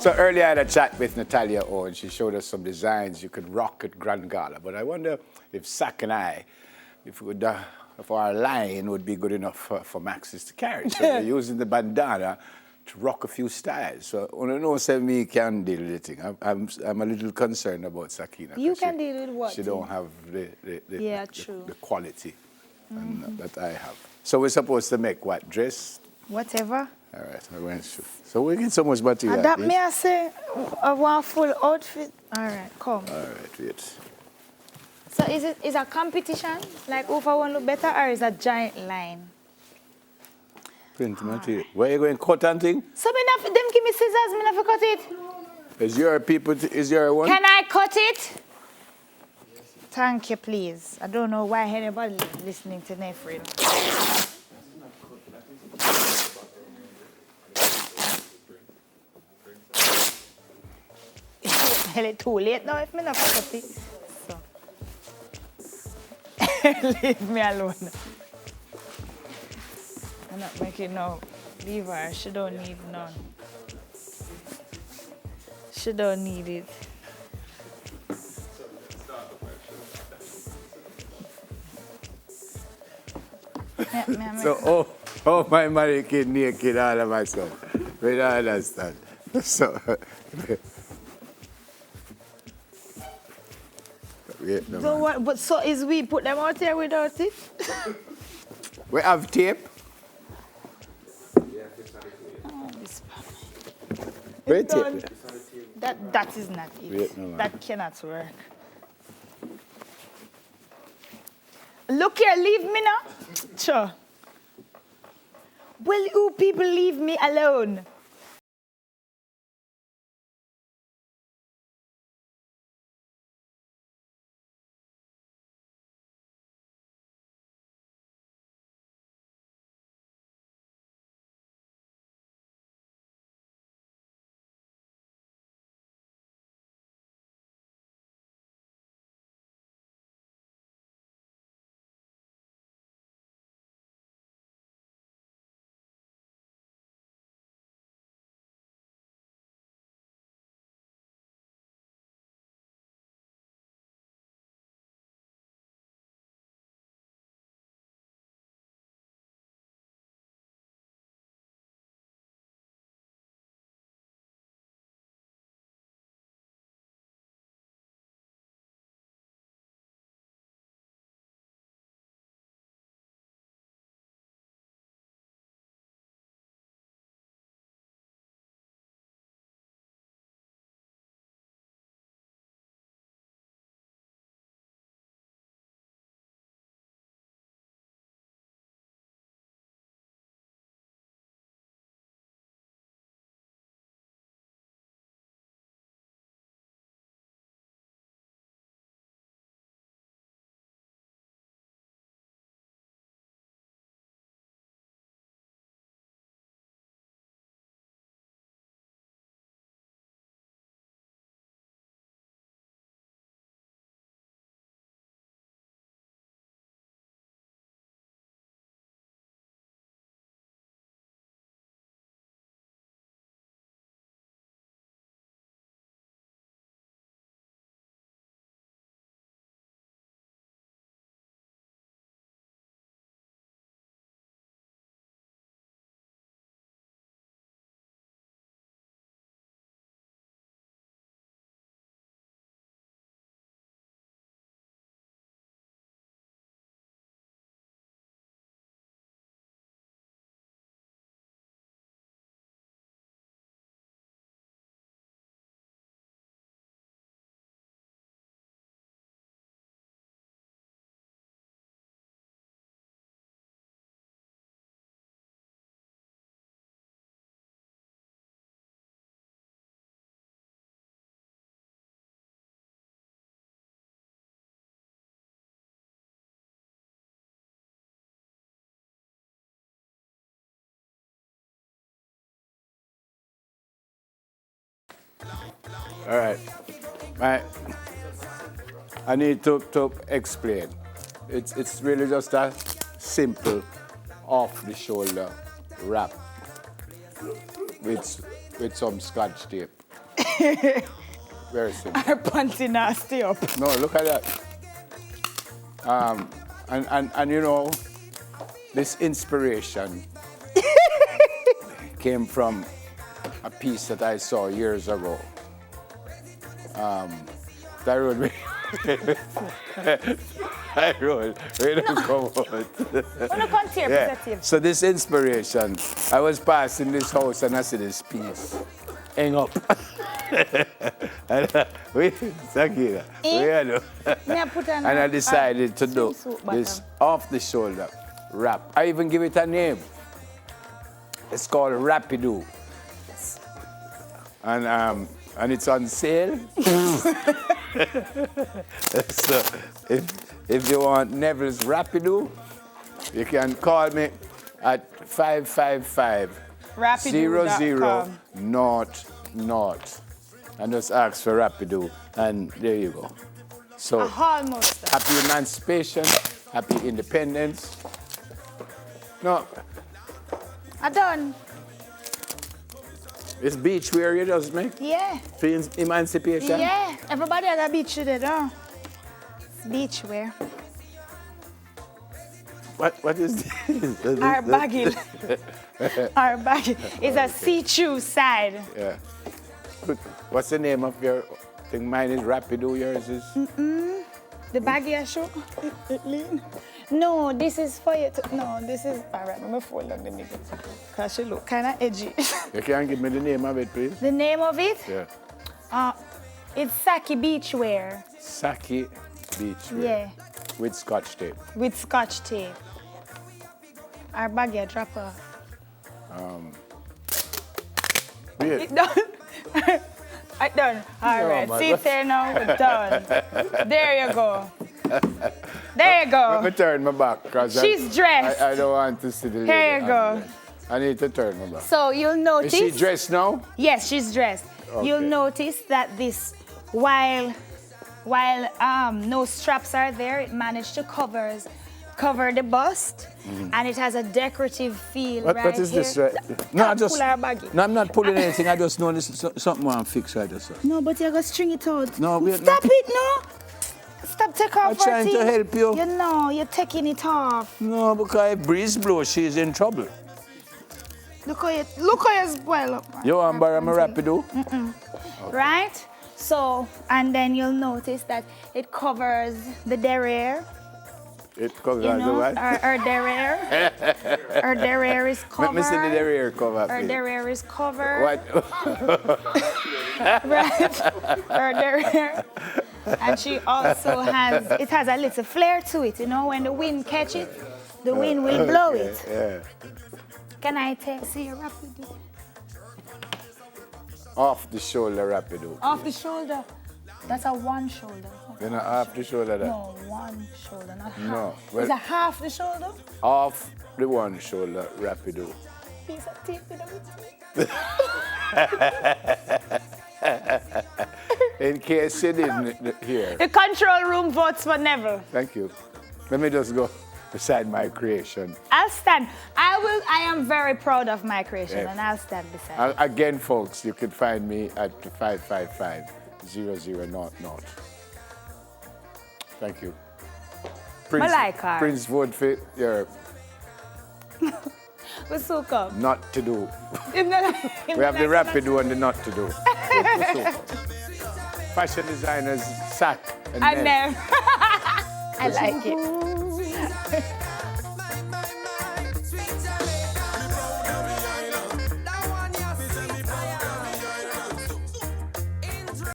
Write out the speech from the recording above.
So earlier I had a chat with Natalia O, and she showed us some designs you could rock at Grand Gala. But I wonder if Sack and I, if our line would be good enough for Maxis to carry. So we're using the bandana to rock a few styles. So I don't know if me can deal with the thing. I'm a little concerned about Sakina. You can deal with what? She don't have the quality that I have. So we're supposed to make what? Dress? Whatever. All right, I went through. So we get so much material. And that me I say, I want full outfit. All right, come. All right, wait. So is a competition? Like who for one look better, or is a giant line? Print material. Where you going to cut and thing? So them give me scissors, me not cut it. Is your people, is your one? Can I cut it? Thank you, please. I don't know why anybody listening to Nefrin. It's too late now if me not cut it. So. Leave me alone. I'm not making no. Leave her. She don't need none. She don't need it. So, my mannequin naked all of myself. We don't understand. So, so what? But so is we put them out here without it? We have tape. Oh, this Wait, tape. That is not it. Wait, no, that cannot work. Look here, leave me now. Sure. Will you people leave me alone? All right. I need to explain. It's really just a simple off-the-shoulder wrap with some Scotch tape. Very simple. Her panty nasty up. No, look at that. And you know, this inspiration came from a piece that I saw years ago. That road, I road, where do come out? Yeah. So this inspiration, I was passing this house and I see this piece hang up. And wait, Sakina, and I decided to do this off-the-shoulder wrap. I even give it a name. It's called Rapido. And it's on sale. So if you want Neville's Rapido, you can call me at 555 00 0 and just ask for Rapido, and there you go. So happy emancipation, happy independence. No, I done. It's beach wear you just make? Yeah. For emancipation? Yeah. Everybody has a beach today, though. It's beach wear. What is this? Our baggy. Our baggy. It's a see-through side. Yeah. Good. What's the name of your thing? Mine is Rapido, yours is? The baggy I show? No, this is for you to, no, this is, all right, let me fold on the nigga. Because she look kind of edgy. You can give me the name of it, please? The name of it? Yeah. It's Saki Beachwear. Saki Beachwear. Yeah. With Scotch tape. With Scotch tape. Our baggy I drop off. Yeah. It done. I done. All right. man. See it there now. We're done. There you go. There you go. Let me turn my back. She's dressed. I don't want to see the lady. Here you go. I need to turn my back. So you'll notice. Is she dressed now? Yes, she's dressed. Okay. You'll notice that this, while no straps are there, it managed to cover the bust, and it has a decorative feel right What is here. this? Right? No, I just. Pull our baggy. No, I'm not pulling anything. I just know this is something I want to fix right there. No, but you're going to string it out. No, Stop it, no. Stop, take off I'm trying to help you. You know, you're taking it off. No, because if breeze blows, she's in trouble. Look how you spoil up. Man. You want to borrow my Rapido? Okay. Right? So, and then you'll notice that it covers the derriere. It covers You the know, what? our derriere. Our derriere is covered. Let me see the derriere cover, Our please. derriere is covered. What? Right? Our derriere. And she also has, it has a little flair to it. You know, when the wind catch it, the wind will blow it. Yeah. Can I see your Rapido? Off the shoulder Rapido. Off the shoulder. That's a one shoulder. You're not off the shoulder that? No, one shoulder, not half. No. Is it half the shoulder? Off the one shoulder Rapido. Piece of tape with In case you didn't hear. The control room votes for Neville. Thank you. Let me just go beside my creation. I'll stand. I am very proud of my creation, and I'll stand beside it. Again, folks, you can find me at 555 0000. Thank you. Malika. Prince Woodfit, you're What's so come? not to do. We have the Rapido and the not to do. Fashion designers, Sack and I Nell. know. I like it.